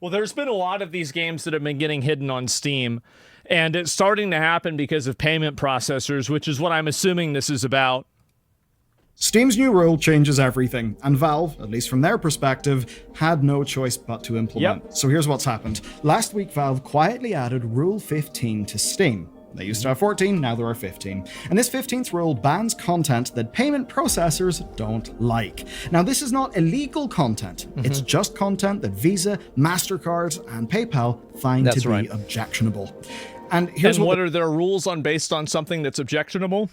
Well, there's been a lot of these games that have been getting hidden on Steam, and it's starting to happen because of payment processors, which is what I'm assuming this is about. Steam's new rule changes everything, and Valve, at least from their perspective, had no choice but to implement. Yep. So here's what's happened. Last week, Valve quietly added Rule 15 to Steam. They used to have 14, now there are 15. And this 15th rule bans content that payment processors don't like. Now, this is not illegal content. It's just content that Visa, MasterCard, and PayPal find to be objectionable. And here's what are their rules on based on something that's objectionable?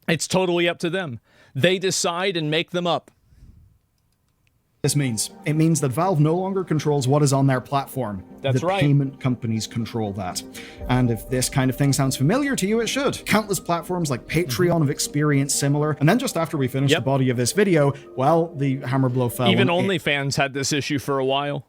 It's totally up to them. They decide and make them up. This means. It means that Valve no longer controls what is on their platform. That's right. Payment companies control that. And if this kind of thing sounds familiar to you, it should. Countless platforms like Patreon have experienced similar. And then just after we finish the body of this video, well, the hammer blow fell. Even OnlyFans had this issue for a while.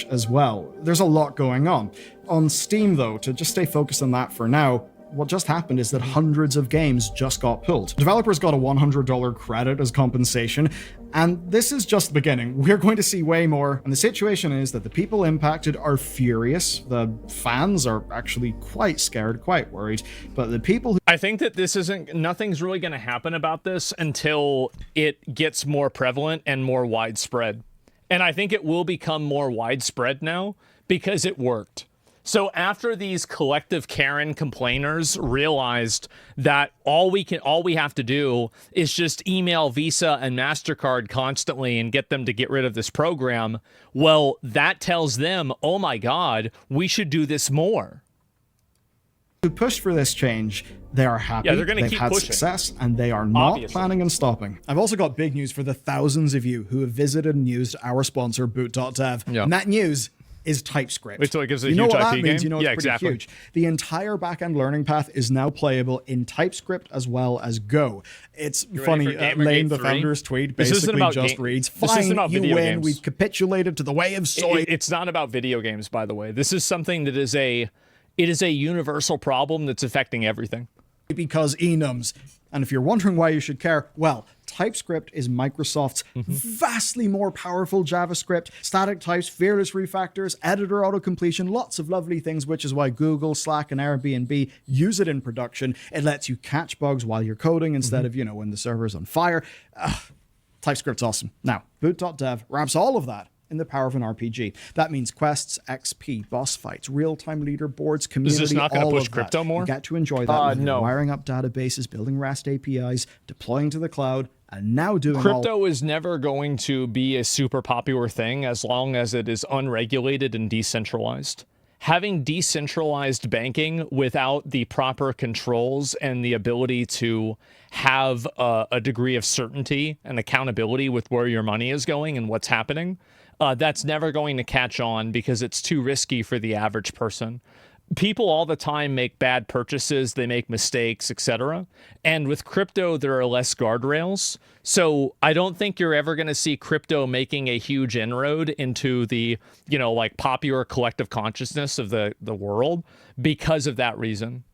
As well. There's a lot going on. On Steam, though, to just stay focused on that for now, what just happened is that hundreds of games just got pulled. Developers got a $100 credit as compensation, and this is just the beginning. We're going to see way more, and the situation is that the people impacted are furious. The fans are actually quite scared, quite worried, but the people who... I think that nothing's really going to happen about this until it gets more prevalent and more widespread. And I think it will become more widespread now because it worked. So after these collective Karen complainers realized that all we have to do is just email Visa and MasterCard constantly and get them to get rid of this program, well, that tells them, oh my God, we should do this more. Who pushed for this change, they are happy, they're going to keep had pushing. Success, and they are not Obviously. planning on stopping. I've also got big news for the thousands of you who have visited and used our sponsor, boot.dev. And that news is TypeScript. Wait till it gives a you know huge what IP that means? game? You know it's pretty exactly. huge. The entire backend learning path is now playable in TypeScript as well as Go. It's funny. Lane, the founder's tweet, basically just reads, "Fine, you win. Games. We've capitulated to the way of soy." It's not about video games, by the way. This is something that is a universal problem that's affecting everything. Because enums. And if you're wondering why you should care, well, TypeScript is Microsoft's vastly more powerful JavaScript, static types, fearless refactors, editor autocompletion, lots of lovely things, which is why Google, Slack, and Airbnb use it in production. It lets you catch bugs while you're coding instead of, when the server's on fire. TypeScript's awesome. Now, boot.dev wraps all of that in the power of an RPG. That means quests, XP, boss fights, real-time leaderboards, community, is this not going to push that. crypto more? You get to enjoy that. No. Wiring up databases, building REST APIs, deploying to the cloud, and now doing crypto is never going to be a super popular thing as long as it is unregulated and decentralized. Having decentralized banking without the proper controls and the ability to have a degree of certainty and accountability with where your money is going and what's happening, that's never going to catch on because it's too risky for the average person. People all the time make bad purchases, they make mistakes, etc. And with crypto, there are less guardrails. So I don't think you're ever going to see crypto making a huge inroad into the, popular collective consciousness of the world because of that reason.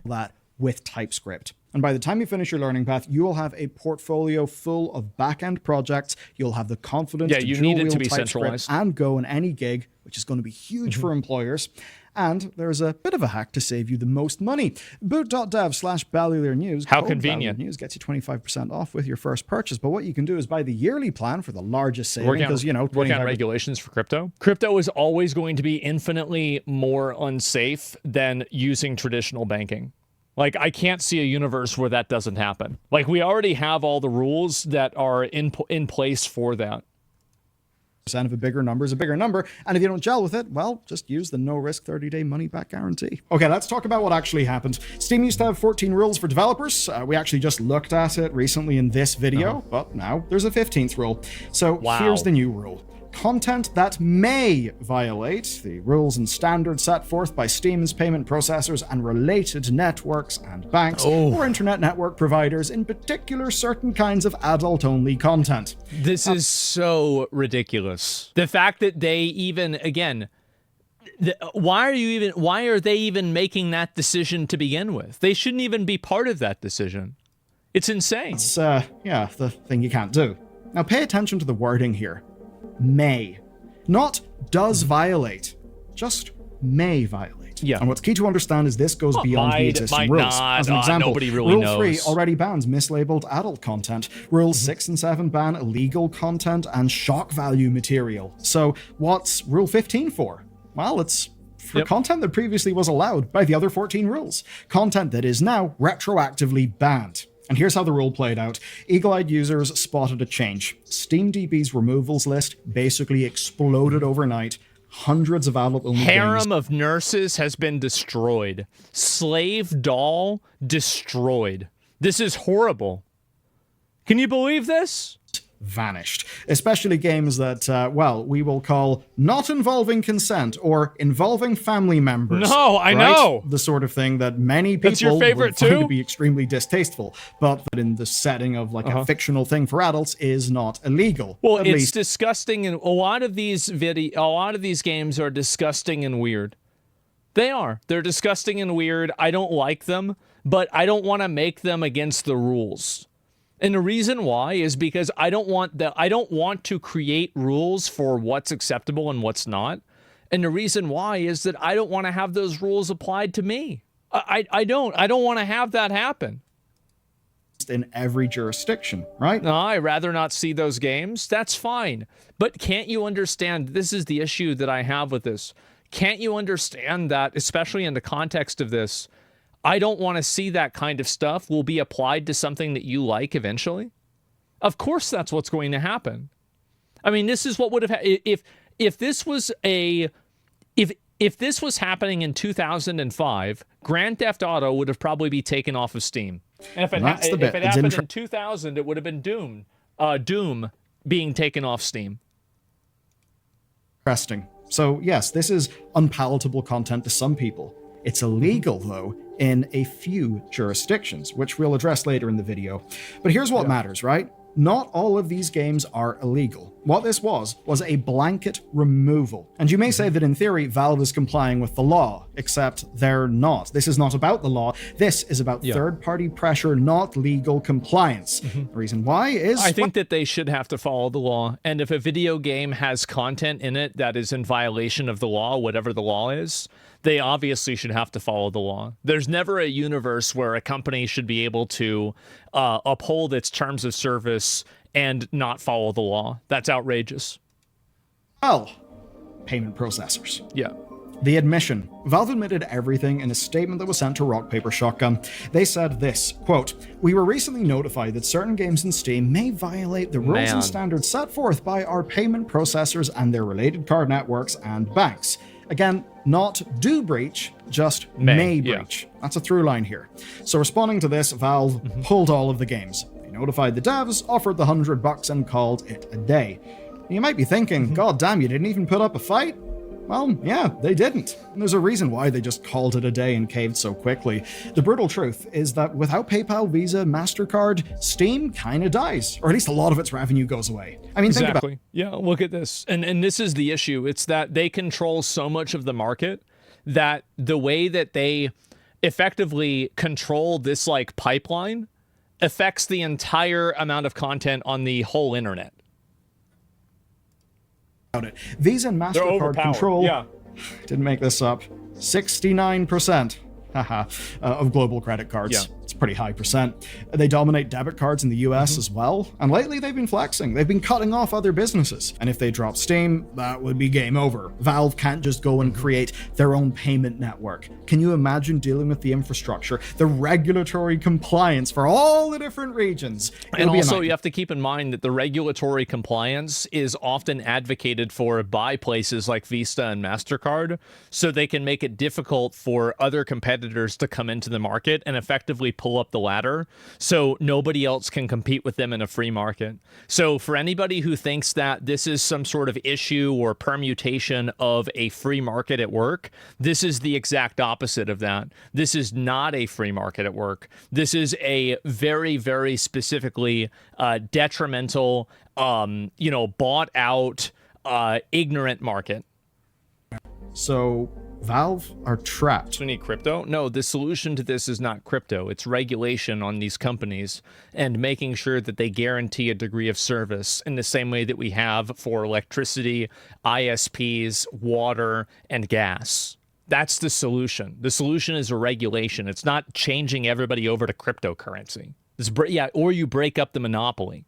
That with TypeScript. And by the time you finish your learning path, you will have a portfolio full of back-end projects. You'll have the confidence to you need it to be TypeScript centralized and Go in any gig, which is going to be huge for employers. And there's a bit of a hack to save you the most money. Boot.dev/Bellular News. How convenient. News gets you 25% off with your first purchase. But what you can do is buy the yearly plan for the largest saving. Because, working on regulations for crypto. Crypto is always going to be infinitely more unsafe than using traditional banking. Like, I can't see a universe where that doesn't happen. Like, we already have all the rules that are in place for that. Percent of a bigger number is a bigger number, and if you don't gel with it, well, just use the no-risk 30-day money-back guarantee. Okay, let's talk about what actually happened. Steam used to have 14 rules for developers. We actually just looked at it recently in this video, but now there's a 15th rule. So here's the new rule. Content that may violate the rules and standards set forth by Steam's payment processors and related networks and banks or internet network providers, in particular certain kinds of adult-only content. This is so ridiculous. The fact that they even, again, why are they even making that decision to begin with? They shouldn't even be part of that decision. It's insane. It's, the thing you can't do. Now pay attention to the wording here. May. Not does violate, just may violate. Yeah. And what's key to understand is this goes beyond the existing rules. As an example, nobody really Rule knows. 3 already bans mislabeled adult content. Rules 6 and 7 ban illegal content and shock value material. So what's Rule 15 for? Well, it's for content that previously was allowed by the other 14 rules. Content that is now retroactively banned. And here's how the rule played out. Eagle-eyed users spotted a change. SteamDB's removals list basically exploded overnight. Hundreds of adult-only games. Harem of Nurses has been destroyed. Slave Doll destroyed. This is horrible. Can you believe this? Vanished. Especially games that, well, we will call not involving consent or involving family members. No, I know. The sort of thing that many people That's your favorite would find too? to be extremely distasteful, but that in the setting of like a fictional thing for adults is not illegal. Well, at it's least disgusting, and a lot of these games are disgusting and weird. They are. They're disgusting and weird. I don't like them, but I don't want to make them against the rules. And the reason why is because I don't want to create rules for what's acceptable and what's not. And the reason why is that I don't want to have those rules applied to me. I don't want to have that happen. in every jurisdiction, right? No, I'd rather not see those games. That's fine. But can't you understand? This is the issue that I have with this. Can't you understand that, especially in the context of this, I don't want to see that kind of stuff will be applied to something that you like eventually? Of course that's what's going to happen. I mean, this is what would have if this was if this was happening in 2005, Grand Theft Auto would have probably been taken off of Steam. And if it happened in 2000, it would have been Doom being taken off Steam. Interesting. So yes, this is unpalatable content to some people. It's illegal, though, in a few jurisdictions, which we'll address later in the video. But here's what matters, right? Not all of these games are illegal. What this was a blanket removal. And you may say that in theory, Valve is complying with the law, except they're not. This is not about the law. This is about third-party pressure, not legal compliance. The reason why is... I think that they should have to follow the law. And if a video game has content in it that is in violation of the law, whatever the law is, they obviously should have to follow the law. There's never a universe where a company should be able to uphold its terms of service and not follow the law. That's outrageous. Well, payment processors. Yeah. The admission. Valve admitted everything in a statement that was sent to Rock Paper Shotgun. They said this, quote, "We were recently notified that certain games in Steam may violate the rules and standards set forth by our payment processors and their related card networks and banks." Again, not do breach, just may breach. That's a through line here. So responding to this, Valve pulled all of the games. They notified the devs, offered the $100 and called it a day. You might be thinking, God damn, you didn't even put up a fight? Well, yeah, they didn't. And there's a reason why they just called it a day and caved so quickly. The brutal truth is that without PayPal, Visa, MasterCard, Steam kinda dies. Or at least a lot of its revenue goes away. I mean, think about it. Yeah, look at this. And this is the issue. It's that they control so much of the market that the way that they effectively control this like pipeline affects the entire amount of content on the whole internet. Visa and MasterCard control, didn't make this up, 69% of global credit cards. Yeah. It's a pretty high percent. They dominate debit cards in the US as well, and lately they've been flexing. They've been cutting off other businesses, and if they drop Steam, that would be game over. Valve can't just go and create their own payment network. Can you imagine dealing with the infrastructure, the regulatory compliance for all the different regions? And also, you have to keep in mind that the regulatory compliance is often advocated for by places like Visa and MasterCard, so they can make it difficult for other competitors to come into the market and effectively pull up the ladder so nobody else can compete with them in a free market. So for anybody who thinks that this is some sort of issue or permutation of a free market at work, this is the exact opposite of that. This is not a free market at work. This is a very, very specifically detrimental, bought out, ignorant market. So Valve are trapped. We need crypto? No, the solution to this is not crypto. It's regulation on these companies and making sure that they guarantee a degree of service in the same way that we have for electricity, ISPs, water, and gas. That's the solution. The solution is a regulation. It's not changing everybody over to cryptocurrency. Or you break up the monopoly.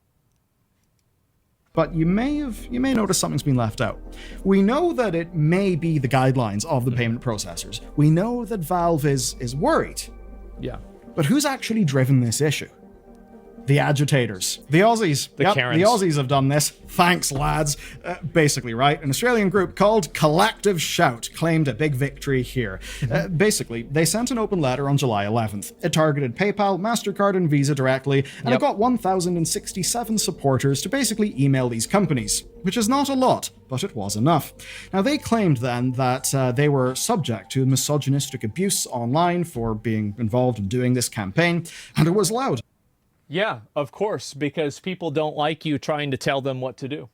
But you may notice something's been left out. We know that it may be the guidelines of the payment processors. We know that Valve is worried. Yeah. But who's actually driven this issue? The agitators. The Aussies. The Karens. The Aussies have done this. Thanks, lads. Basically, right? An Australian group called Collective Shout claimed a big victory here. Basically, they sent an open letter on July 11th. It targeted PayPal, MasterCard, and Visa directly, and it got 1,067 supporters to basically email these companies, which is not a lot, but it was enough. Now, they claimed then that they were subject to misogynistic abuse online for being involved in doing this campaign, and it was loud. Yeah, of course, because people don't like you trying to tell them what to do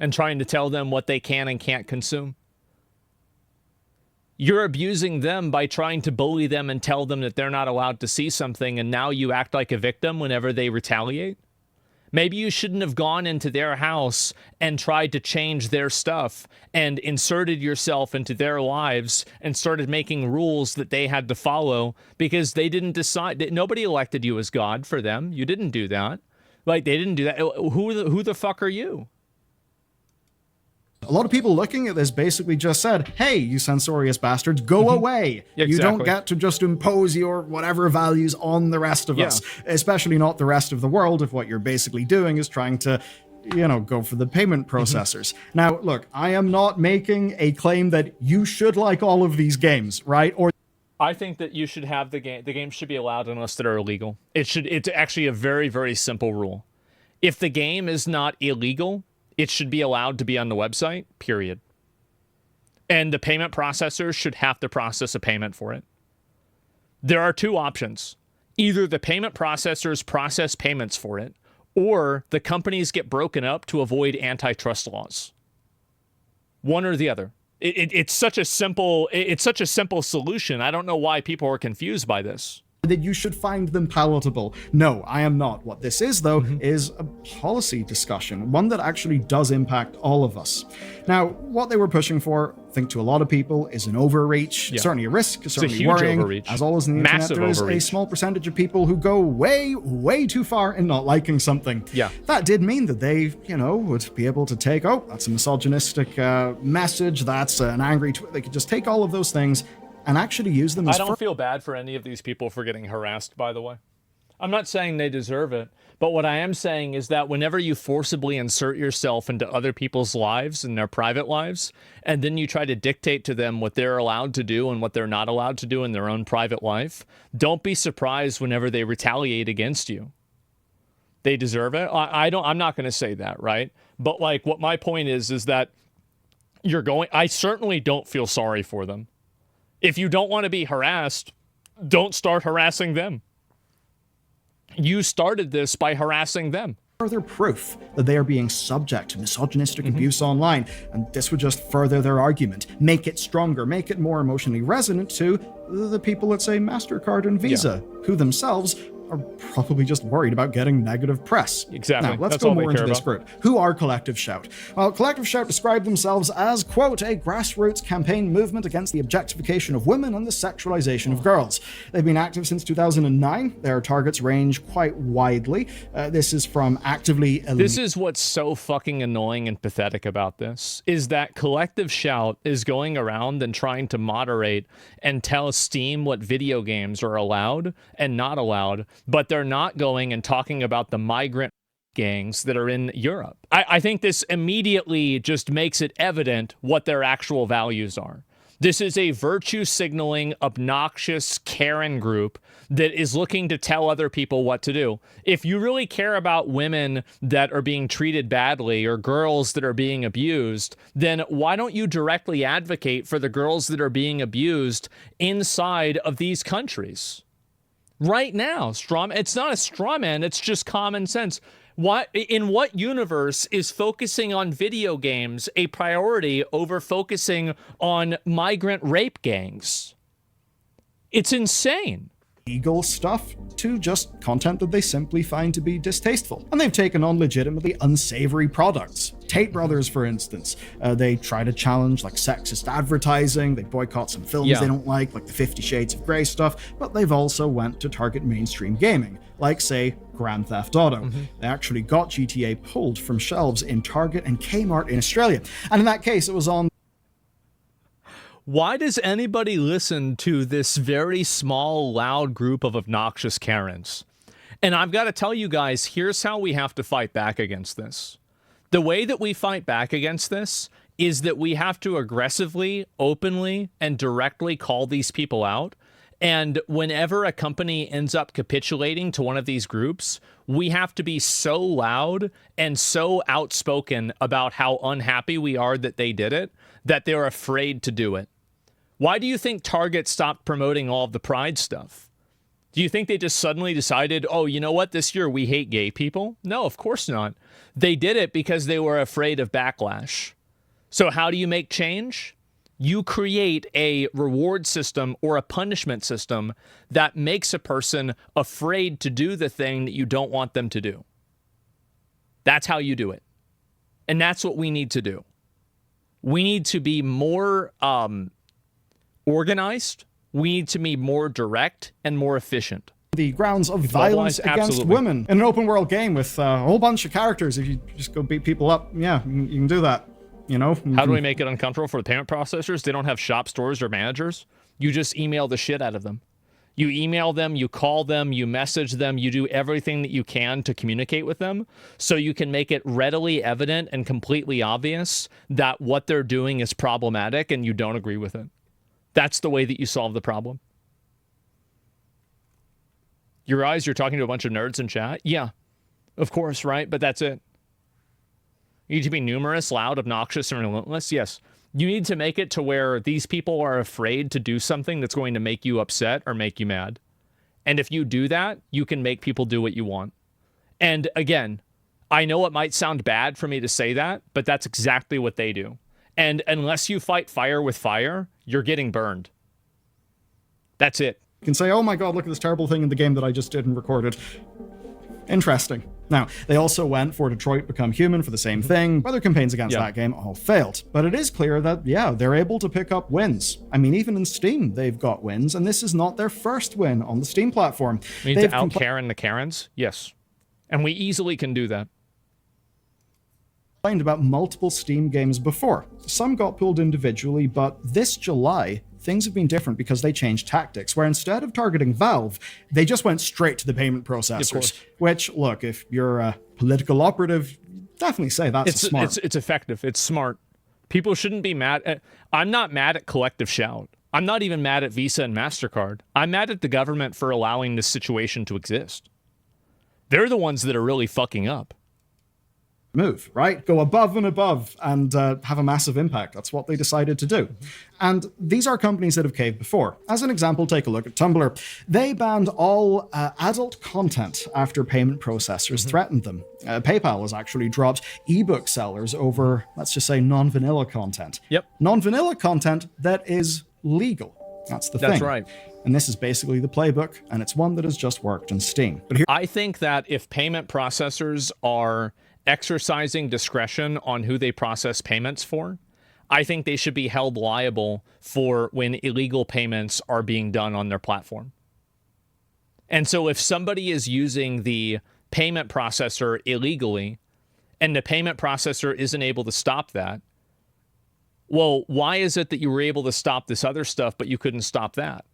and trying to tell them what they can and can't consume. You're abusing them by trying to bully them and tell them that they're not allowed to see something, and now you act like a victim whenever they retaliate. Maybe you shouldn't have gone into their house and tried to change their stuff and inserted yourself into their lives and started making rules that they had to follow because they didn't decide. That nobody elected you as God for them. You didn't do that. Like, they didn't do that. Who the fuck are you? A lot of people looking at this basically just said, hey, you censorious bastards, go away. Yeah, You don't exactly. get to just impose your whatever values on the rest of us, especially not the rest of the world if what you're basically doing is trying to, go for the payment processors. Now, look, I am not making a claim that you should like all of these games, right? Or I think that you should have the game should be allowed unless they're illegal. It's actually a very, very simple rule. If the game is not illegal, it should be allowed to be on the website, period. And the payment processors should have to process a payment for it. There are two options. Either the payment processors process payments for it, or the companies get broken up to avoid antitrust laws. One or the other. It's such a simple solution. I don't know why people are confused by this. that you should find them palatable. No, I am not. What this is, though, is a policy discussion, one that actually does impact all of us. Now, what they were pushing for, I think to a lot of people, is an overreach, certainly a risk, certainly huge worrying. overreach. As always in the Massive internet, there is overreach. a small percentage of people who go way, way too far in not liking something. Yeah. That did mean that they, would be able to take, oh, that's a misogynistic message, that's an angry tweet. They could just take all of those things and actually use them as I don't feel bad for any of these people for getting harassed, by the way. I'm not saying they deserve it, but what I am saying is that whenever you forcibly insert yourself into other people's lives and their private lives, and then you try to dictate to them what they're allowed to do and what they're not allowed to do in their own private life, don't be surprised whenever they retaliate against you. They deserve it. I'm not going to say that, right? But like, what my point is that I certainly don't feel sorry for them. If you don't want to be harassed, don't start harassing them. You started this by harassing them. Further proof that they are being subject to misogynistic abuse online, and this would just further their argument, make it stronger, make it more emotionally resonant to the people at, say, MasterCard and Visa, who themselves are probably just worried about getting negative press. Exactly. Now, let's That's go all they more into care this about. group. Who are Collective Shout? Well, Collective Shout describe themselves as, quote, a grassroots campaign movement against the objectification of women and the sexualization of girls. They've been active since 2009. Their targets range quite widely. This is from actively... This is what's so fucking annoying and pathetic about this, is that Collective Shout is going around and trying to moderate and tell Steam what video games are allowed and not allowed, but they're not going and talking about the migrant gangs that are in Europe. I think this immediately just makes it evident what their actual values are. This is a virtue signaling, obnoxious Karen group that is looking to tell other people what to do. If you really care about women that are being treated badly or girls that are being abused, then why don't you directly advocate for the girls that are being abused inside of these countries? Right now, it's not a straw man, it's just common sense. In what universe is focusing on video games a priority over focusing on migrant rape gangs? It's insane. Legal stuff to just content that they simply find to be distasteful. And they've taken on legitimately unsavory products. Tate Brothers, for instance, they try to challenge like sexist advertising, they boycott some films they don't like the 50 Shades of Grey stuff, but they've also went to target mainstream gaming, like say Grand Theft Auto. They actually got GTA pulled from shelves in Target and Kmart in Australia. And in that case, it was on. Why does anybody listen to this very small, loud group of obnoxious Karens? And I've got to tell you guys, here's how we have to fight back against this. The way that we fight back against this is that we have to aggressively, openly, and directly call these people out. And whenever a company ends up capitulating to one of these groups, we have to be so loud and so outspoken about how unhappy we are that they did it, that they're afraid to do it. Why do you think Target stopped promoting all of the Pride stuff? Do you think they just suddenly decided, oh, you know what, this year we hate gay people? No, of course not. They did it because they were afraid of backlash. So how do you make change? You create a reward system or a punishment system that makes a person afraid to do the thing that you don't want them to do. That's how you do it. And that's what we need to do. We need to be more organized. We need to be more direct and more efficient. The grounds of violence against women in an open world game with a whole bunch of characters. If you just go beat people up, yeah, you can do that. You know? How do we make it uncomfortable for the payment processors? They don't have shop stores or managers. You just email the shit out of them. You email them, you call them, you message them, you do everything that you can to communicate with them so you can make it readily evident and completely obvious that what they're doing is problematic and you don't agree with it. That's the way that you solve the problem. You realize you're talking to a bunch of nerds in chat? Yeah, of course, right? But that's it. You need to be numerous, loud, obnoxious, and relentless? Yes. You need to make it to where these people are afraid to do something that's going to make you upset or make you mad. And if you do that, you can make people do what you want. And again, I know it might sound bad for me to say that, but that's exactly what they do. And unless you fight fire with fire, you're getting burned. That's it. You can say, oh my god, look at this terrible thing in the game that I just did and recorded. Interesting. Now, they also went for Detroit Become Human for the same thing. Other campaigns against that game all failed. But it is clear that, yeah, they're able to pick up wins. I mean, even in Steam, they've got wins, and this is not their first win on the Steam platform. We need to out-Karen the Karens? Yes. And we easily can do that. About multiple Steam games before. Some got pulled individually, but this July, things have been different because they changed tactics, where instead of targeting Valve, they just went straight to the payment processors. Which, look, if you're a political operative, definitely say that's smart. It's effective. It's smart. People shouldn't be mad at... I'm not mad at Collective Shout. I'm not even mad at Visa and MasterCard. I'm mad at the government for allowing this situation to exist. They're the ones that are really fucking up. Move, right? Go above and above and have a massive impact. That's what they decided to do. And these are companies that have caved before. As an example, take a look at Tumblr. They banned all adult content after payment processors threatened them. PayPal has actually dropped ebook sellers over, let's just say, non-vanilla content. Yep. Non-vanilla content that is legal. That's the thing. That's right. And this is basically the playbook, and it's one that has just worked in Steam. But here, I think that if payment processors are exercising discretion on who they process payments for, I think they should be held liable for when illegal payments are being done on their platform. And so if somebody is using the payment processor illegally and the payment processor isn't able to stop that, well, why is it that you were able to stop this other stuff, but you couldn't stop that?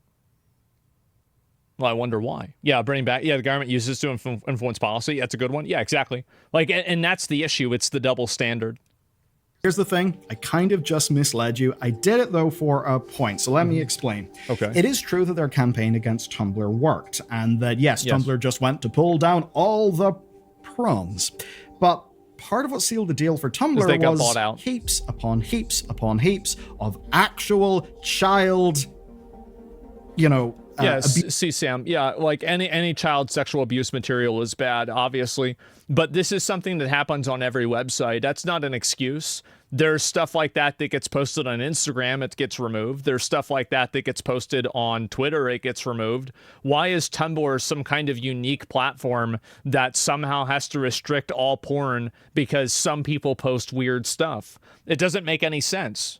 Well, I wonder why. Yeah, bringing back, the government uses to influence policy. That's a good one. Yeah, exactly. And that's the issue. It's the double standard. Here's the thing. I kind of just misled you. I did it, though, for a point. So let me explain. Okay. It is true that their campaign against Tumblr worked. And that, yes, Tumblr just went to pull down all the prawns. But part of what sealed the deal for Tumblr was heaps upon heaps upon heaps of actual child, See, Sam, yeah, like any child sexual abuse material is bad, obviously, but this is something that happens on every website. That's not an excuse. There's stuff like that gets posted on Instagram, it gets removed. There's stuff like that gets posted on Twitter, it gets removed. Why is Tumblr some kind of unique platform that somehow has to restrict all porn because some people post weird stuff? It doesn't make any sense.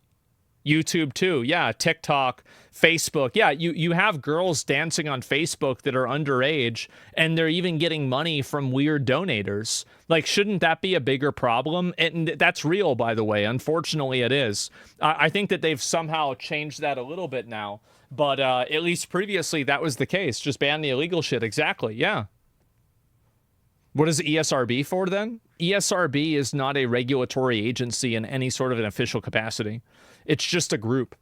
YouTube too, yeah, TikTok, Facebook, yeah, you have girls dancing on Facebook that are underage, and they're even getting money from weird donators. Like, shouldn't that be a bigger problem? And that's real, by the way. Unfortunately, it is. I think that they've somehow changed that a little bit now, but at least previously that was the case. Just ban the illegal shit, exactly, yeah. What is ESRB for then? ESRB is not a regulatory agency in any sort of an official capacity. It's just a group.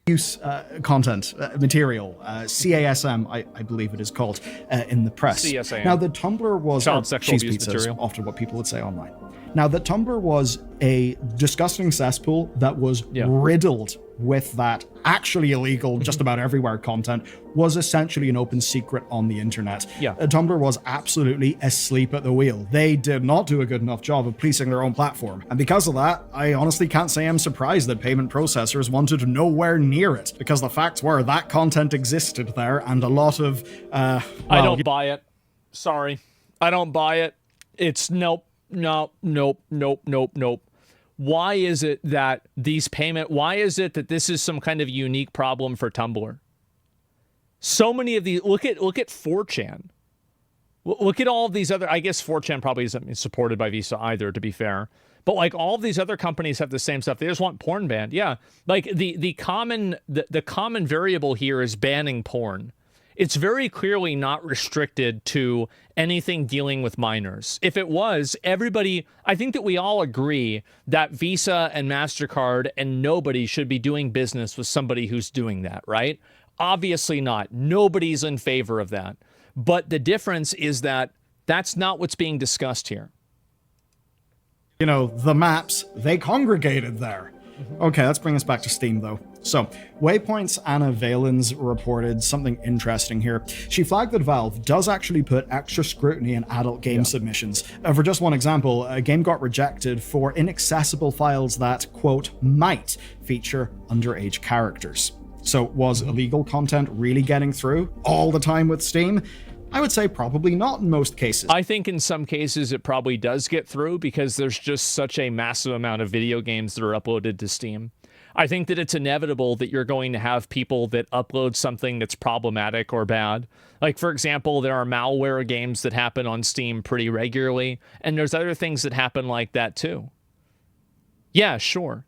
Use content, material, CASM, I believe it is called in the press. CSAM. Now, the Tumblr was... Child sexual abuse material. Often what people would say online. Now, the Tumblr was a disgusting cesspool that was riddled with that actually illegal, just about everywhere content, was essentially an open secret on the internet. Yeah. Tumblr was absolutely asleep at the wheel. They did not do a good enough job of policing their own platform. And because of that, I honestly can't say I'm surprised that payment processors wanted nowhere near it, because the facts were that content existed there, and a lot of... I don't buy it. Sorry. I don't buy it. It's nope. Why is it that why is it that this is some kind of unique problem for Tumblr? So many of these, look at 4chan. Look at all of these other, I guess 4chan probably isn't supported by Visa either, to be fair. But like all of these other companies have the same stuff. They just want porn banned. Yeah. Like the common variable here is banning porn. It's very clearly not restricted to anything dealing with minors. If it was, everybody, I think that we all agree that Visa and MasterCard and nobody should be doing business with somebody who's doing that, right? Obviously not. Nobody's in favor of that. But the difference is that that's not what's being discussed here. You know, the maps, they congregated there. Okay, let's bring us back to Steam, though. So, Waypoint's Anna Valens reported something interesting here. She flagged that Valve does actually put extra scrutiny in adult game submissions. For just one example, a game got rejected for inaccessible files that, quote, might feature underage characters. So, was illegal content really getting through all the time with Steam? I would say probably not in most cases. I think in some cases it probably does get through because there's just such a massive amount of video games that are uploaded to Steam. I think that it's inevitable that you're going to have people that upload something that's problematic or bad. Like, for example, there are malware games that happen on Steam pretty regularly, and there's other things that happen like that too. Yeah, sure.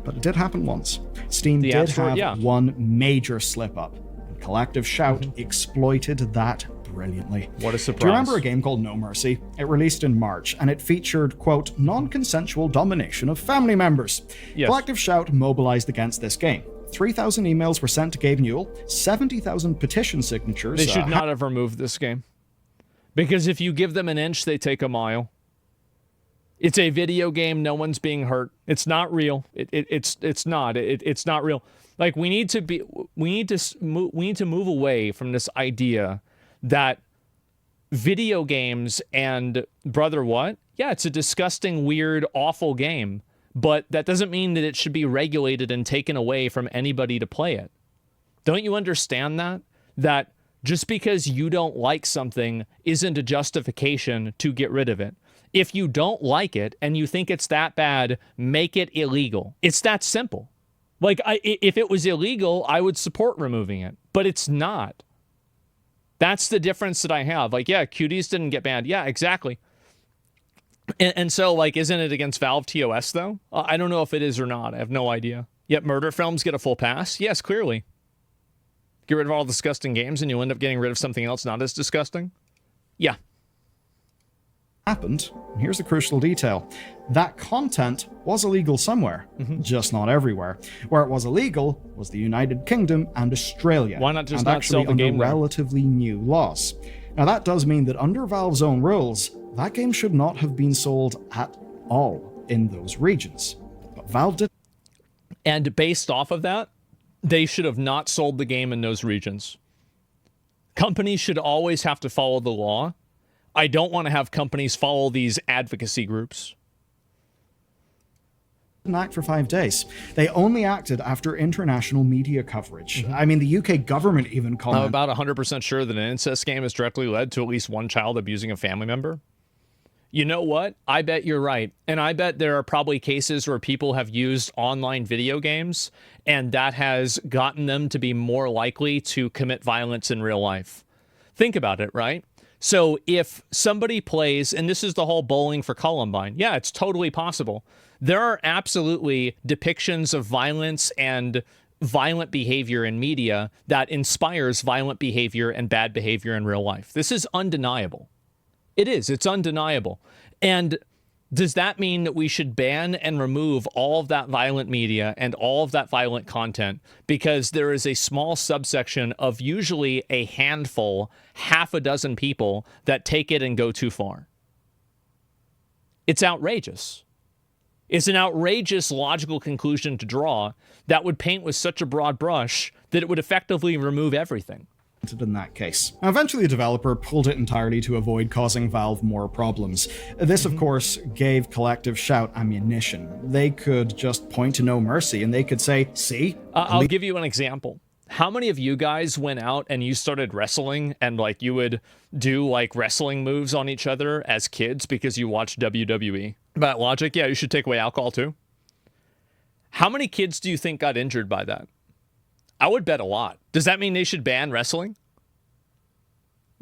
But it did happen once. Steam did have one major slip-up. Collective Shout exploited that brilliantly. What a surprise. Do you remember a game called No Mercy? It released in March, and it featured, quote, non-consensual domination of family members. Yes. Collective Shout mobilized against this game. 3,000 emails were sent to Gabe Newell, 70,000 petition signatures. They should not have removed this game. Because if you give them an inch, they take a mile. It's a video game. No one's being hurt. It's not real. It's not real. Like, we need to move away from this idea that video games and brother what? Yeah, it's a disgusting, weird, awful game, but that doesn't mean that it should be regulated and taken away from anybody to play it. Don't you understand that? That just because you don't like something isn't a justification to get rid of it. If you don't like it and you think it's that bad, make it illegal. It's that simple. Like, if it was illegal, I would support removing it, but it's not. That's the difference that I have. Like, yeah, cuties didn't get banned. Yeah, exactly. And so, like, isn't it against Valve TOS, though? I don't know if it is or not. I have no idea. Yet murder films get a full pass? Yes, clearly. Get rid of all disgusting games and you end up getting rid of something else not as disgusting? Yeah. Happened, and here's a crucial detail. That content was illegal somewhere, just not everywhere. Where it was illegal was the United Kingdom and Australia. Why not just not sell the game under relatively new laws? Now that does mean that under Valve's own rules, that game should not have been sold at all in those regions. But Valve did. And based off of that, they should have not sold the game in those regions. Companies should always have to follow the law. I don't want to have companies follow these advocacy groups. Didn't act for 5 days. They only acted after international media coverage. I mean, the UK government even commented. I'm about 100% sure that an incest game has directly led to at least one child abusing a family member. You know what? I bet you're right. And I bet there are probably cases where people have used online video games and that has gotten them to be more likely to commit violence in real life. Think about it, right? So if somebody plays, and this is the whole bowling for Columbine, yeah, it's totally possible. There are absolutely depictions of violence and violent behavior in media that inspires violent behavior and bad behavior in real life. This is undeniable. It is. It's undeniable. And does that mean that we should ban and remove all of that violent media and all of that violent content because there is a small subsection of usually a handful, half a dozen people that take it and go too far? It's outrageous. It's an outrageous logical conclusion to draw that would paint with such a broad brush that it would effectively remove everything. In that case. Now, eventually, the developer pulled it entirely to avoid causing Valve more problems. This, of course, gave Collective Shout ammunition. They could just point to No Mercy and they could say, see? I'll give you an example. How many of you guys went out and you started wrestling and like you would do like wrestling moves on each other as kids because you watched WWE? By that logic, yeah, you should take away alcohol too. How many kids do you think got injured by that? I would bet a lot. Does that mean they should ban wrestling?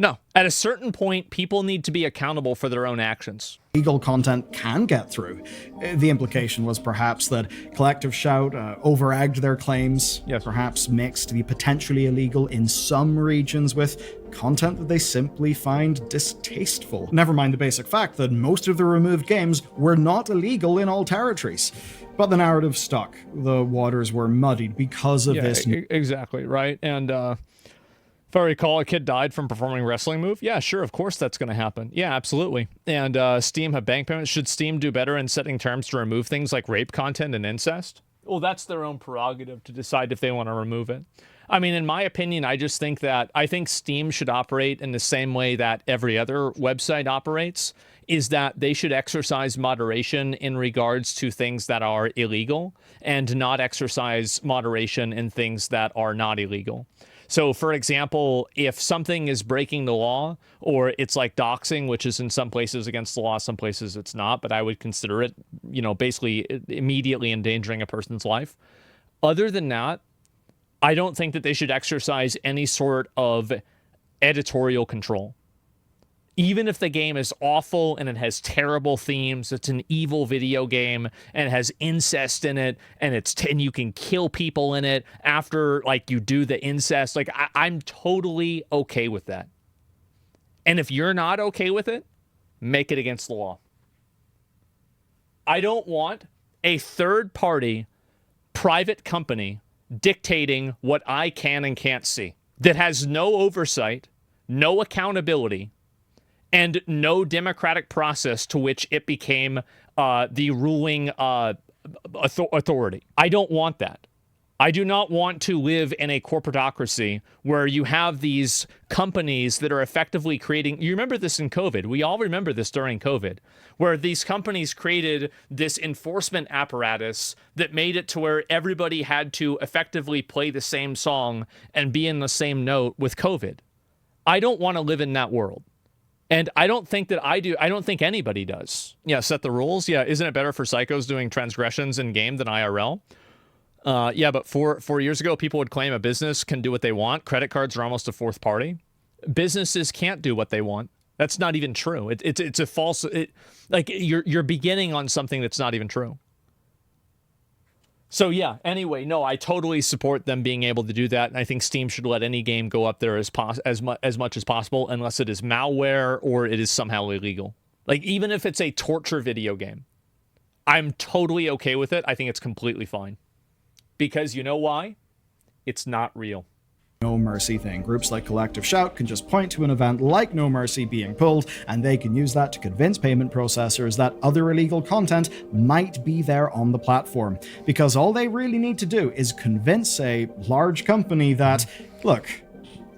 No. At a certain point, people need to be accountable for their own actions. Legal content can get through. The implication was perhaps that Collective Shout over-egged their claims, yes, perhaps mixed the potentially illegal in some regions with content that they simply find distasteful. Never mind the basic fact that most of the removed games were not illegal in all territories. But the narrative stuck. The waters were muddied because of this. Exactly, right? And if I recall, a kid died from performing a wrestling move. Yeah, sure, of course that's going to happen. Yeah, absolutely. And Steam have bank payments. Should Steam do better in setting terms to remove things like rape content and incest? Well, that's their own prerogative to decide if they want to remove it. I mean, in my opinion, I think Steam should operate in the same way that every other website operates, is that they should exercise moderation in regards to things that are illegal and not exercise moderation in things that are not illegal. So, for example, if something is breaking the law, or it's like doxing, which is in some places against the law, some places it's not, but I would consider it, basically immediately endangering a person's life. Other than that, I don't think that they should exercise any sort of editorial control. Even if the game is awful and it has terrible themes, it's an evil video game and it has incest in it and you can kill people in it after like you do the incest. Like I'm totally okay with that. And if you're not okay with it, make it against the law. I don't want a third party private company dictating what I can and can't see, that has no oversight, no accountability, and no democratic process to which it became the ruling authority. I don't want that. I do not want to live in a corporatocracy where you have these companies that are effectively creating... You remember this in COVID. We all remember this during COVID, where these companies created this enforcement apparatus that made it to where everybody had to effectively play the same song and be in the same note with COVID. I don't want to live in that world. And I don't think that I do. I don't think anybody does. Yeah, set the rules. Yeah, isn't it better for psychos doing transgressions in game than IRL? Yeah, but 4 years ago, people would claim a business can do what they want. Credit cards are almost a fourth party. Businesses can't do what they want. That's not even true. It's a false. Like you're beginning on something that's not even true. So yeah, anyway, no, I totally support them being able to do that, and I think Steam should let any game go up there as much as possible, unless it is malware or it is somehow illegal. Like, even if it's a torture video game, I'm totally okay with it. I think it's completely fine. Because you know why? It's not real. No Mercy thing. Groups like Collective Shout can just point to an event like No Mercy being pulled, and they can use that to convince payment processors that other illegal content might be there on the platform. Because all they really need to do is convince a large company that, look,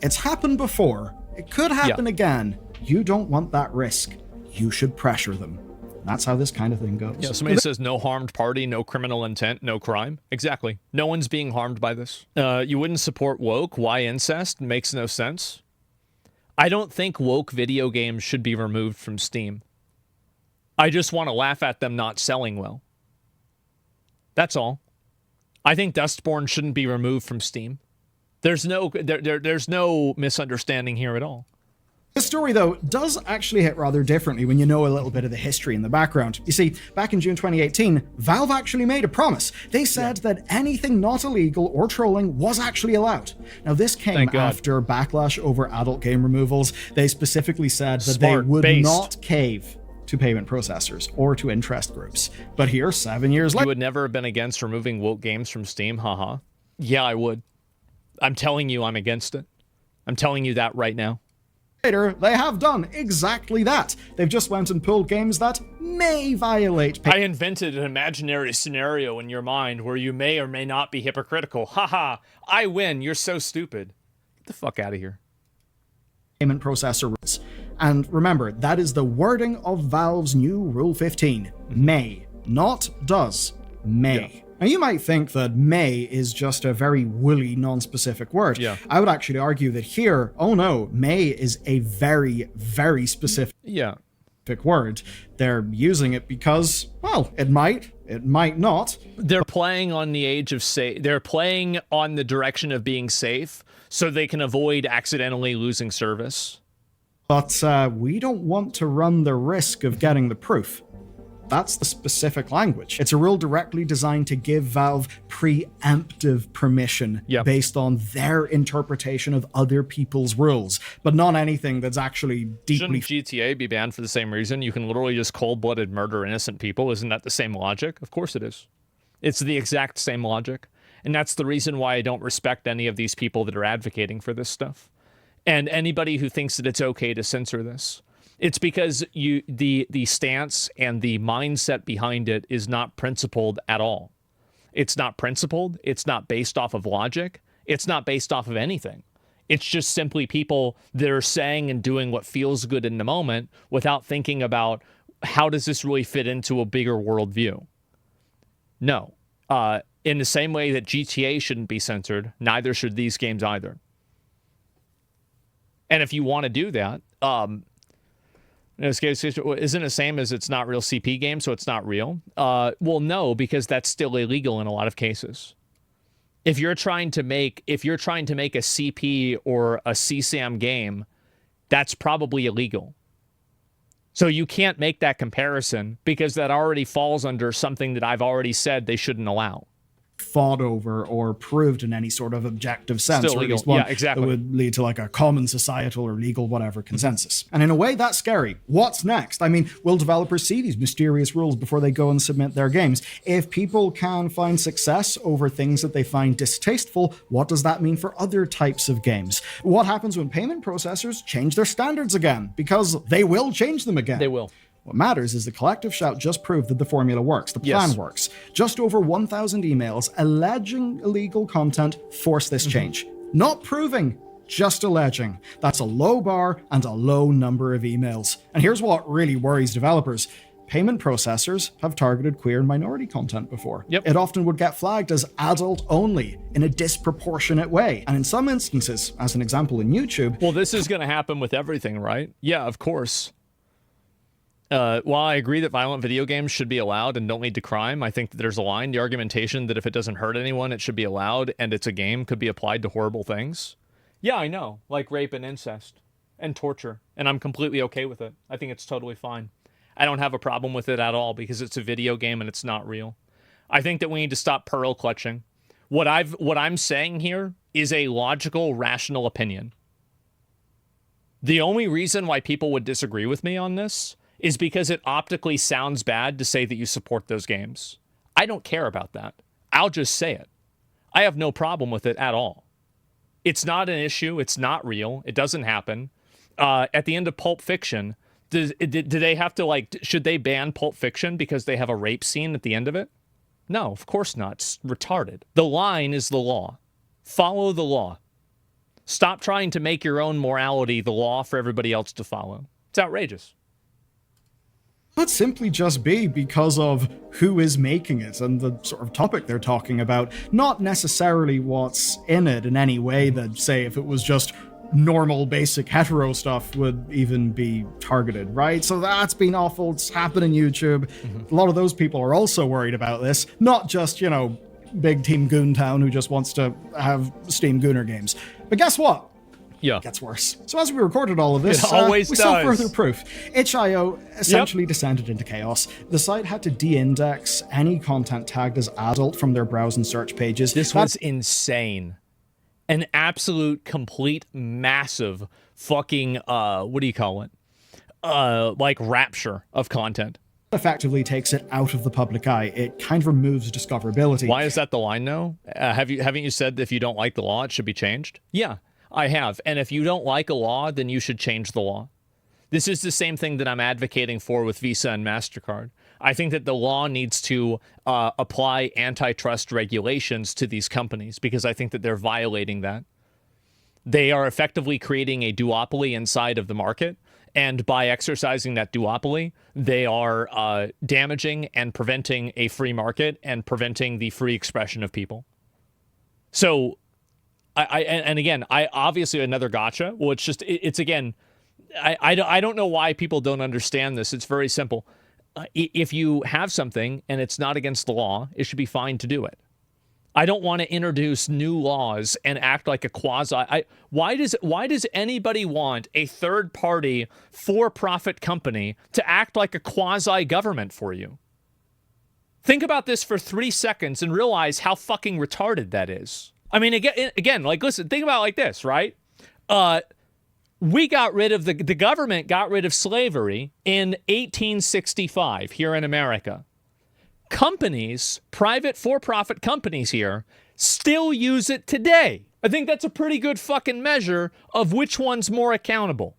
it's happened before, it could happen again, you don't want that risk, you should pressure them. That's how this kind of thing goes. Yeah, somebody says no harmed party, no criminal intent, no crime. Exactly. No one's being harmed by this. You wouldn't support woke. Why incest? Makes no sense. I don't think woke video games should be removed from Steam. I just want to laugh at them not selling well. That's all. I think Dustborn shouldn't be removed from Steam. There's no misunderstanding here at all. This story, though, does actually hit rather differently when you know a little bit of the history in the background. You see, back in June 2018, Valve actually made a promise. They said that anything not illegal or trolling was actually allowed. Now, this came after backlash over adult game removals. They specifically said that they would not cave to payment processors or to interest groups. But here, 7 years later... You would never have been against removing woke games from Steam, haha. Yeah, I would. I'm telling you I'm against it. I'm telling you that right now. Later, they have done exactly that. They've just went and pulled games that may violate... I invented an imaginary scenario in your mind where you may or may not be hypocritical. Haha, I win. You're so stupid. Get the fuck out of here. Payment processor rules. And remember, that is the wording of Valve's new Rule 15. May. Not does. May. Yeah. Now, you might think that may is just a very woolly, non-specific word. Yeah. I would actually argue that here, oh no, may is a very, very specific word. They're using it because, well, it might not. They're playing on the age of safe. They're playing on the direction of being safe so they can avoid accidentally losing service. But we don't want to run the risk of getting the proof. That's the specific language. It's a rule directly designed to give Valve preemptive permission based on their interpretation of other people's rules, but not anything that's actually deeply... Shouldn't GTA be banned for the same reason? You can literally just cold-blooded murder innocent people. Isn't that the same logic? Of course it is. It's the exact same logic. And that's the reason why I don't respect any of these people that are advocating for this stuff. And anybody who thinks that it's okay to censor this. It's because the stance and the mindset behind it is not principled at all. It's not principled. It's not based off of logic. It's not based off of anything. It's just simply people that are saying and doing what feels good in the moment without thinking about how does this really fit into a bigger worldview. No. In the same way that GTA shouldn't be censored, neither should these games either. And if you want to do that... isn't it the same as it's not real CP game, so it's not real? Well, no, because that's still illegal in a lot of cases. If you're trying to make a CP or a CSAM game, that's probably illegal. So you can't make that comparison because that already falls under something that I've already said they shouldn't allow. Fought over or proved in any sort of objective sense, still or at legal. least one Yeah, exactly. that would lead to like a common societal or legal whatever consensus. And in a way, that's scary. What's next? I mean, will developers see these mysterious rules before they go and submit their games? If people can find success over things that they find distasteful, what does that mean for other types of games? What happens when payment processors change their standards again? Because they will change them again. They will. What matters is the Collective Shout just proved that the formula works, the plan works. Just over 1,000 emails alleging illegal content force this change. Not proving, just alleging. That's a low bar and a low number of emails. And here's what really worries developers. Payment processors have targeted queer and minority content before. It often would get flagged as adult only in a disproportionate way. And in some instances, as an example in YouTube... Well, this is going to happen with everything, right? Yeah, of course. While I agree that violent video games should be allowed and don't lead to crime, I think that there's a line. The argumentation that if it doesn't hurt anyone, it should be allowed, and it's a game, could be applied to horrible things. Yeah, I know. Like rape and incest and torture. And I'm completely okay with it. I think it's totally fine. I don't have a problem with it at all because it's a video game and it's not real. I think that we need to stop pearl clutching. What I'm saying here is a logical, rational opinion. The only reason why people would disagree with me on this is because it optically sounds bad to say that you support those games. I don't care about that. I'll just say it. I have no problem with it at all. It's not an issue. It's not real. It doesn't happen. At the end of Pulp Fiction, do they have to, like, should they ban Pulp Fiction because they have a rape scene at the end of it? No, of course not. It's retarded. The line is the law. Follow the law. Stop trying to make your own morality the law for everybody else to follow. It's outrageous. Could simply just be because of who is making it and the sort of topic they're talking about, not necessarily what's in it in any way that, say, if it was just normal, basic hetero stuff would even be targeted, right? So that's been awful. It's happened in YouTube. A lot of those people are also worried about this, not just, you know, big Team Goontown who just wants to have Steam Gooner games. But guess what? Yeah. It gets worse. So as we recorded all of this, It always we does. saw further proof. itch.io essentially descended into chaos. The site had to de-index any content tagged as adult from their browse and search pages. This was insane. An absolute, complete, massive fucking, what do you call it? Like rapture of content. Effectively takes it out of the public eye. It kind of removes discoverability. Why is that the line now? Haven't you said that if you don't like the law, it should be changed? Yeah, I have. And if you don't like a law, then you should change the law. This is the same thing that I'm advocating for with Visa and MasterCard. I think that the law needs to apply antitrust regulations to these companies because I think that they're violating that. They are effectively creating a duopoly inside of the market. And by exercising that duopoly, they are damaging and preventing a free market and preventing the free expression of people. So, I obviously another gotcha. Well, it's just, it's again, I don't know why people don't understand this. It's very simple. If you have something and it's not against the law, it should be fine to do it. I don't want to introduce new laws and act like a quasi. Why does anybody want a third-party for-profit company to act like a quasi-government for you? Think about this for 3 seconds and realize how fucking retarded that is. I mean, again, like, listen, think about it like this, right? We got rid of the government got rid of slavery in 1865 here in America. Companies, private for-profit companies here, still use it today. I think that's a pretty good fucking measure of which one's more accountable.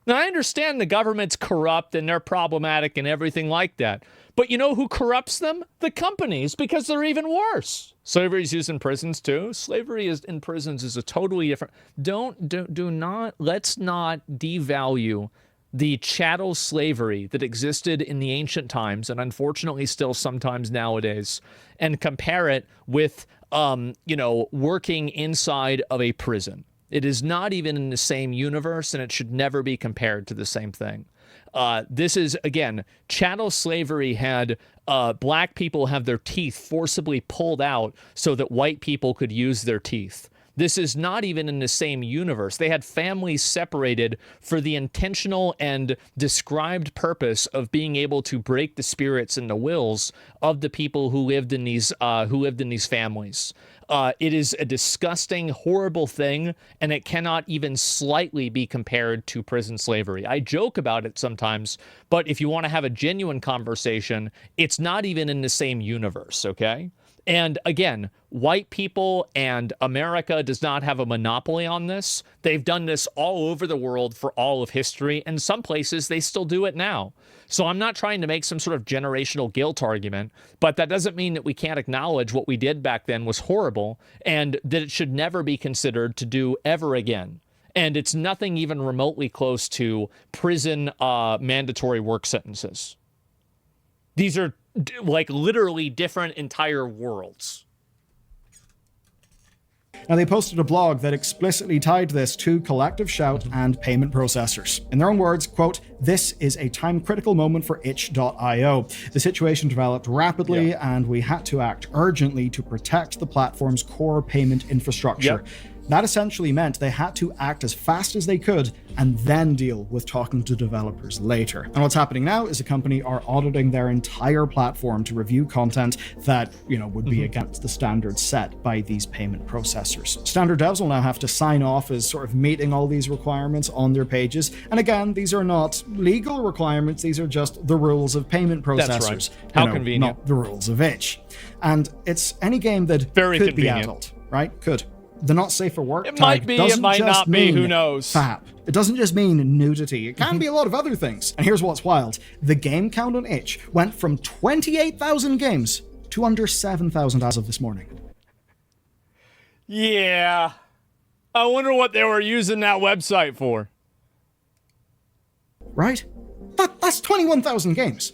Now, I understand the government's corrupt and they're problematic and everything like that. But you know who corrupts them? The companies, because they're even worse. Slavery is used in prisons too. Slavery is in prisons is a totally different. Let's not devalue the chattel slavery that existed in the ancient times and unfortunately still sometimes nowadays and compare it with, working inside of a prison. It is not even in the same universe and it should never be compared to the same thing. This is, again, chattel slavery had black people have their teeth forcibly pulled out so that white people could use their teeth. This is not even in the same universe. They had families separated for the intentional and described purpose of being able to break the spirits and the wills of the people who lived in these families. It is a disgusting, horrible thing, and it cannot even slightly be compared to prison slavery. I joke about it sometimes, but if you want to have a genuine conversation, it's not even in the same universe, okay? And again, white people and America does not have a monopoly on this. They've done this all over the world for all of history, and some places they still do it now. So I'm not trying to make some sort of generational guilt argument, but that doesn't mean that we can't acknowledge what we did back then was horrible and that it should never be considered to do ever again. And it's nothing even remotely close to prison mandatory work sentences. These are like literally different entire worlds. Now, they posted a blog that explicitly tied this to Collective Shout and payment processors. In their own words, quote, "This is a time-critical moment for itch.io. The situation developed rapidly, and we had to act urgently to protect the platform's core payment infrastructure." That essentially meant they had to act as fast as they could and then deal with talking to developers later. And what's happening now is the company are auditing their entire platform to review content that, would be against the standards set by these payment processors. Standard devs will now have to sign off as sort of meeting all these requirements on their pages. And again, these are not legal requirements. These are just the rules of payment processors. That's right. How convenient. Not the rules of itch. And it's any game that Very could convenient. be adult, right? Could. The not safe for work It tag might be, it doesn't might just not be, mean who knows? FAP. It doesn't just mean nudity. It can be a lot of other things. And here's what's wild. The game count on itch went from 28,000 games to under 7,000 as of this morning. Yeah. I wonder what they were using that website for. Right? That's 21,000 games.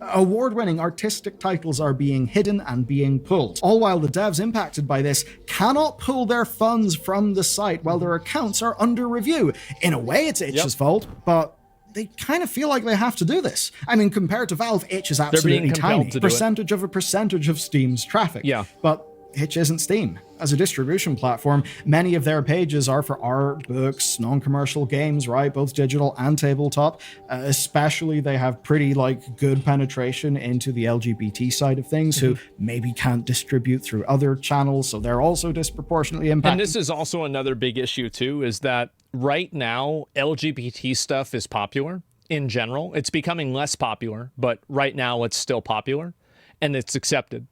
Award-winning artistic titles are being hidden and being pulled, all while the devs impacted by this cannot pull their funds from the site while their accounts are under review. In a way, it's Itch's fault, but they kind of feel like they have to do this. I mean, compared to Valve, Itch is absolutely tiny. Percentage of Steam's traffic. Yeah. But Itch isn't Steam. As a distribution platform, many of their pages are for art, books, non-commercial games, right? Both digital and tabletop. Especially, they have pretty, good penetration into the LGBT side of things, who maybe can't distribute through other channels, so they're also disproportionately impacted. And this is also another big issue, too, is that right now, LGBT stuff is popular in general. It's becoming less popular, but right now it's still popular, and it's accepted.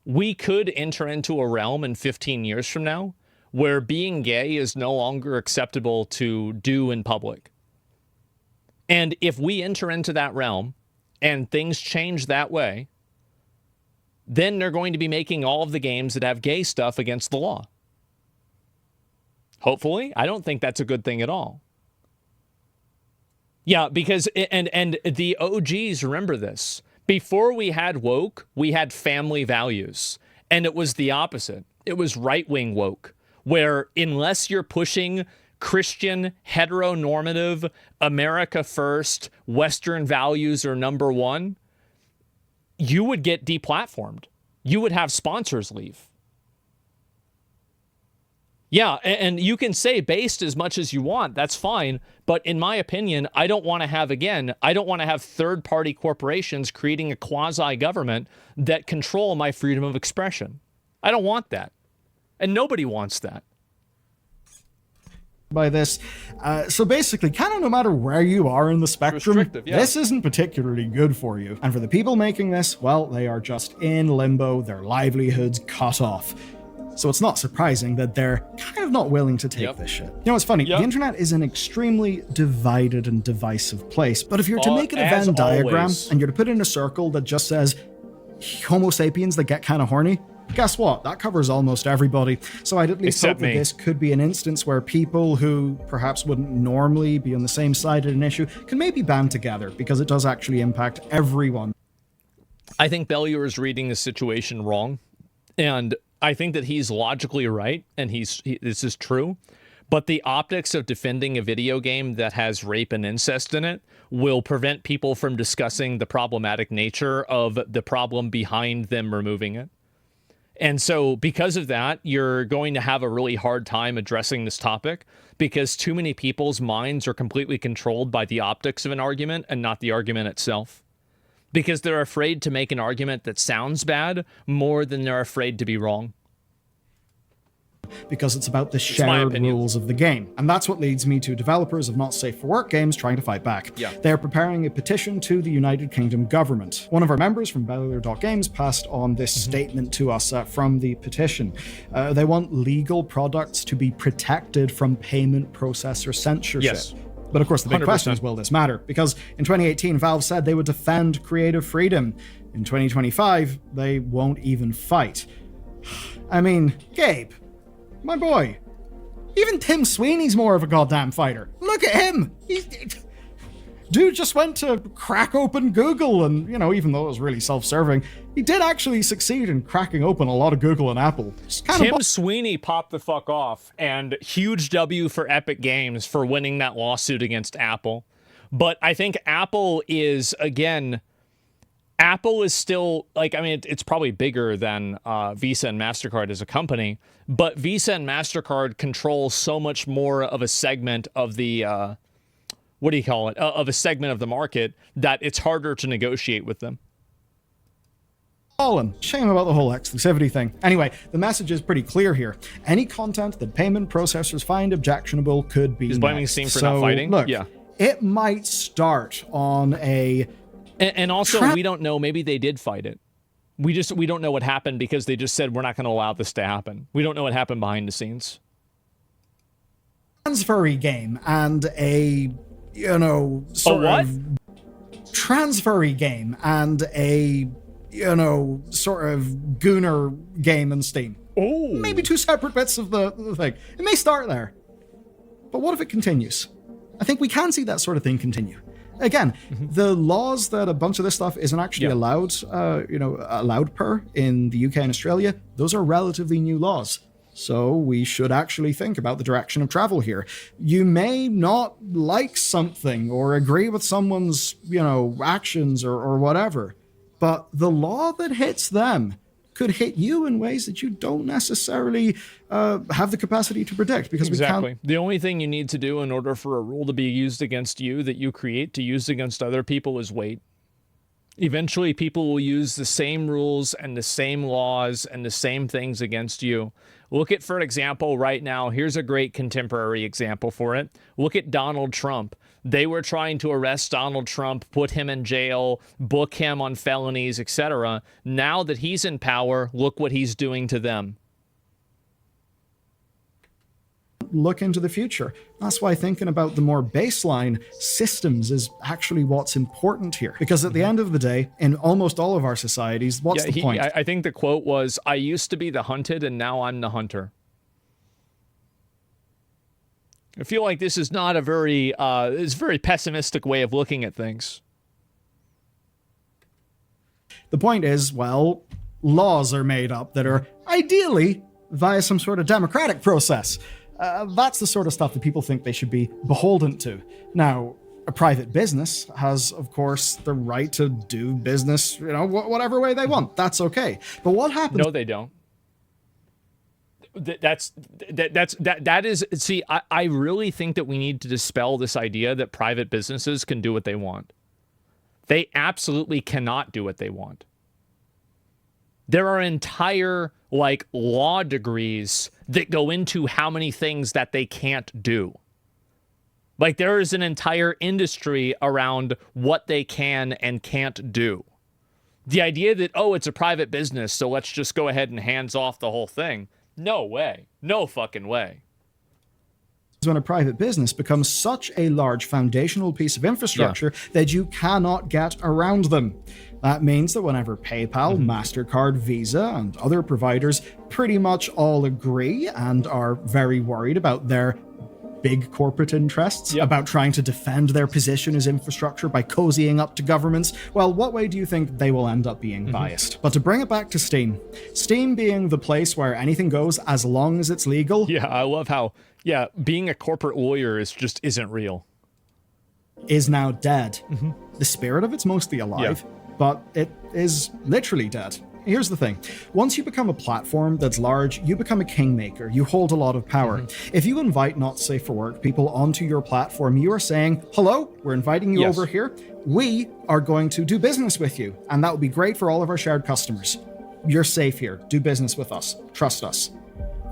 We could enter into a realm in 15 years from now where being gay is no longer acceptable to do in public. And if we enter into that realm and things change that way, then they're going to be making all of the games that have gay stuff against the law. Hopefully. I don't think that's a good thing at all. Yeah, because, and the OGs remember this. Before we had woke, we had family values. And it was the opposite. It was right-wing woke, where unless you're pushing Christian, heteronormative, America first, Western values are number one, you would get deplatformed. You would have sponsors leave. Yeah, and you can say based as much as you want. That's fine. But in my opinion, I don't want to have third-party corporations creating a quasi-government that control my freedom of expression. I don't want that. And nobody wants that. By this. So basically, kind of no matter where you are in the spectrum, this isn't particularly good for you. And for the people making this, well, they are just in limbo, their livelihoods cut off. So it's not surprising that they're kind of not willing to take this shit. You know what's funny? The internet is an extremely divided and divisive place. But if you're to make an Venn diagram and you're to put in a circle that just says Homo sapiens that get kind of horny, guess what? That covers almost everybody. So I'd at least hope that this could be an instance where people who perhaps wouldn't normally be on the same side of an issue can maybe band together, because it does actually impact everyone. I think Bellier is reading the situation wrong. And I think that he's logically right, and this is true, but the optics of defending a video game that has rape and incest in it will prevent people from discussing the problematic nature of the problem behind them removing it. And so because of that, you're going to have a really hard time addressing this topic, because too many people's minds are completely controlled by the optics of an argument and not the argument itself. Because they're afraid to make an argument that sounds bad more than they're afraid to be wrong. Because it's about the shared rules of the game. And that's what leads me to developers of not safe for work games trying to fight back. They're preparing a petition to the United Kingdom government. One of our members from Bellier.games passed on this statement to us from the petition. They want legal products to be protected from payment processor censorship. But of course, the big 100%. Question is, will this matter? Because in 2018, Valve said they would defend creative freedom. In 2025, they won't even fight. I mean, Gabe, my boy, even Tim Sweeney's more of a goddamn fighter. Look at him. Dude just went to crack open Google, and, even though it was really self-serving, he did actually succeed in cracking open a lot of Google and Apple. Tim Sweeney popped the fuck off, and huge W for Epic Games for winning that lawsuit against Apple. But I think Apple is still, it's probably bigger than Visa and MasterCard as a company, but Visa and MasterCard control so much more of a segment of the... of a segment of the market that it's harder to negotiate with them. Shame about the whole exclusivity thing. Anyway, the message is pretty clear here. Any content that payment processors find objectionable could be He's blaming Steam for not fighting? Look, it might start on a... And also, we don't know, maybe they did fight it. We don't know what happened because they just said we're not going to allow this to happen. We don't know what happened behind the scenes. Transfery game and a, sort what? of transfery game and a, sort of gooner game in Steam. Oh. Maybe two separate bits of the thing. It may start there. But what if it continues? I think we can see that sort of thing continue. Again, the laws that a bunch of this stuff isn't actually allowed, allowed per in the UK and Australia, those are relatively new laws. So we should actually think about the direction of travel here. You may not like something or agree with someone's, actions or whatever, but the law that hits them could hit you in ways that you don't necessarily have the capacity to predict, because we can't. The only thing you need to do in order for a rule to be used against you that you create to use against other people is wait. Eventually, people will use the same rules and the same laws and the same things against you. Look at, for example, right now, here's a great contemporary example for it. Look at Donald Trump. They were trying to arrest Donald Trump, put him in jail, book him on felonies, etc. Now that he's in power, look what he's doing to them. Look into the future. That's why thinking about the more baseline systems is actually what's important here. Because at the end of the day, in almost all of our societies, what's the point? I think the quote was, "I used to be the hunted and now I'm the hunter." I feel like this is not a very, it's a very pessimistic way of looking at things. The point is, well, laws are made up that are ideally via some sort of democratic process. That's the sort of stuff that people think they should be beholden to. Now, a private business has, of course, the right to do business, whatever way they want. That's okay. But what happens? No, they don't. That is, see, I really think that we need to dispel this idea that private businesses can do what they want. They absolutely cannot do what they want. There are entire, law degrees that go into how many things that they can't do. There is an entire industry around what they can and can't do. The idea that, it's a private business, so let's just go ahead and hands off the whole thing. No way. No fucking way. When a private business becomes such a large foundational piece of infrastructure that you cannot get around them. That means that whenever PayPal, MasterCard, Visa, and other providers pretty much all agree and are very worried about their big corporate interests, about trying to defend their position as infrastructure by cozying up to governments, well, what way do you think they will end up being biased? But to bring it back to Steam, Steam being the place where anything goes as long as it's legal. Yeah, I love how, being a corporate lawyer isn't real. Is now dead. The spirit of it's mostly alive, but it is literally dead. Here's the thing. Once you become a platform that's large, you become a kingmaker. You hold a lot of power. If you invite Not Safe for Work people onto your platform, you are saying, hello, we're inviting you over here. We are going to do business with you. And that would be great for all of our shared customers. You're safe here. Do business with us. Trust us.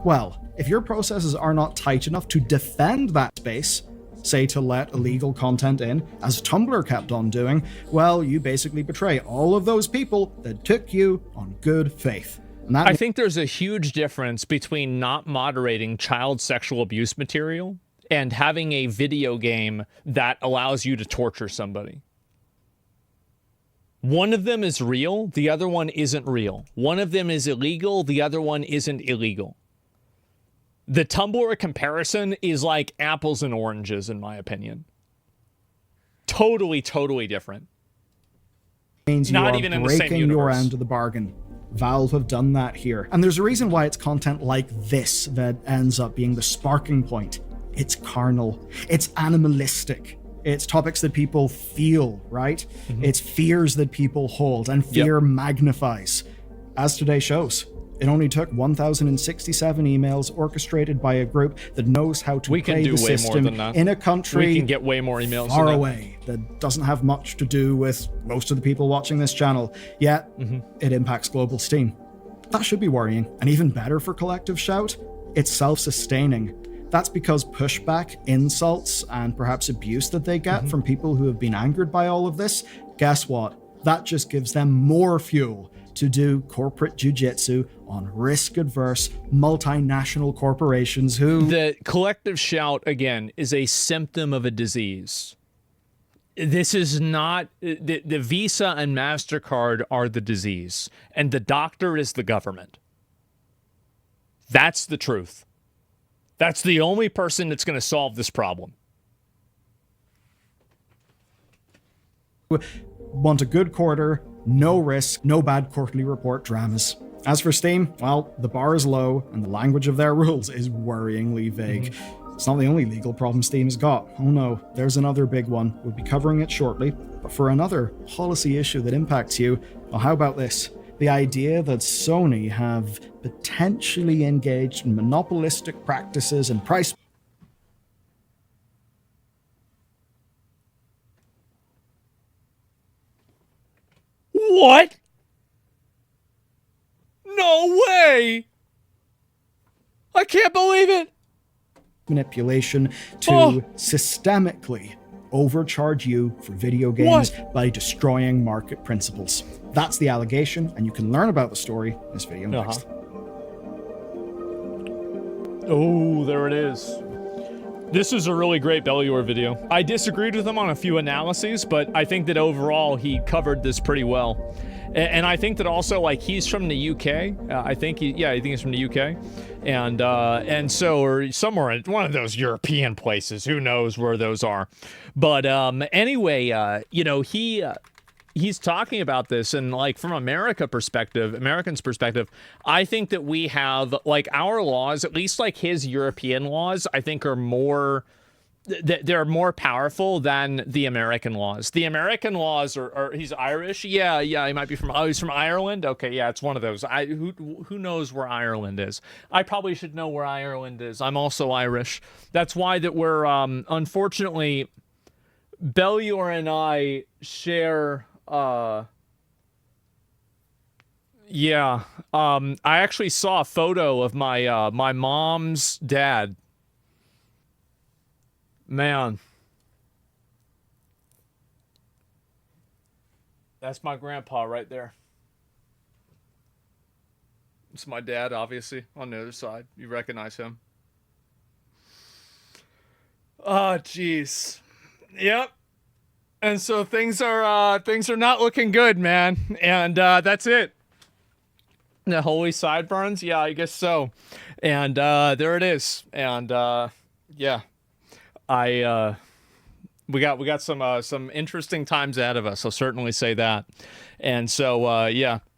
Well, if your processes are not tight enough to defend that space, say to let illegal content in, as Tumblr kept on doing, well, you basically betray all of those people that took you on good faith. And I think there's a huge difference between not moderating child sexual abuse material and having a video game that allows you to torture somebody. One of them is real, the other one isn't real. One of them is illegal, the other one isn't illegal. The Tumblr comparison is like apples and oranges, in my opinion. Totally, totally different. Means not even in the same universe. Your end of the bargain. Valve have done that here. And there's a reason why it's content like this that ends up being the sparking point. It's carnal. It's animalistic. It's topics that people feel, right? It's fears that people hold, and fear magnifies. As today shows. It only took 1,067 emails orchestrated by a group that knows how to play the system in a country we can get way more emails far away that doesn't have much to do with most of the people watching this channel. Yet, it impacts global Steam. That should be worrying. And even better for Collective Shout, it's self-sustaining. That's because pushback, insults, and perhaps abuse that they get from people who have been angered by all of this, guess what? That just gives them more fuel to do corporate jujitsu on risk-adverse multinational corporations who... The collective shout, again, is a symptom of a disease. This is not... The Visa and MasterCard are the disease, and the doctor is the government. That's the truth. That's the only person that's going to solve this problem. Want a good quarter, no risk, no bad quarterly report dramas. As for Steam, well, the bar is low and the language of their rules is worryingly vague. It's not the only legal problem Steam has got. Oh no, there's another big one. We'll be covering it shortly. But for another policy issue that impacts you, well, how about this? The idea that Sony have potentially engaged in monopolistic practices and price... What? No way! I can't believe it! manipulation to systemically overcharge you for video games by destroying market principles. That's the allegation, and you can learn about the story in this video next. Oh, there it is. This is a really great Belluor video. I disagreed with him on a few analyses, but I think that overall he covered this pretty well. And I think that also, like, he's from the UK. I think he's from the UK. And so, or somewhere in one of those European places. Who knows where those are. But anyway, you know, he's talking about this, and like from Americans' perspective, I think that we have, like, our laws, at least like his European laws, I think are more, they're more powerful than the American laws. The American laws are he's Irish. Yeah, he might be from, he's from Ireland. Okay, yeah, it's one of those. Who knows where Ireland is? I probably should know where Ireland is. I'm also Irish. That's why that we're, unfortunately, Belluor and I share, I actually saw a photo of my my mom's dad. Man, that's my grandpa right there. It's my dad, obviously, on the other side. You recognize him. Oh, jeez. Yep. And so things are not looking good, man. And that's it. The holy sideburns? Yeah, I guess so. And there it is. And yeah. We got some interesting times ahead of us. I'll certainly say that. And so yeah.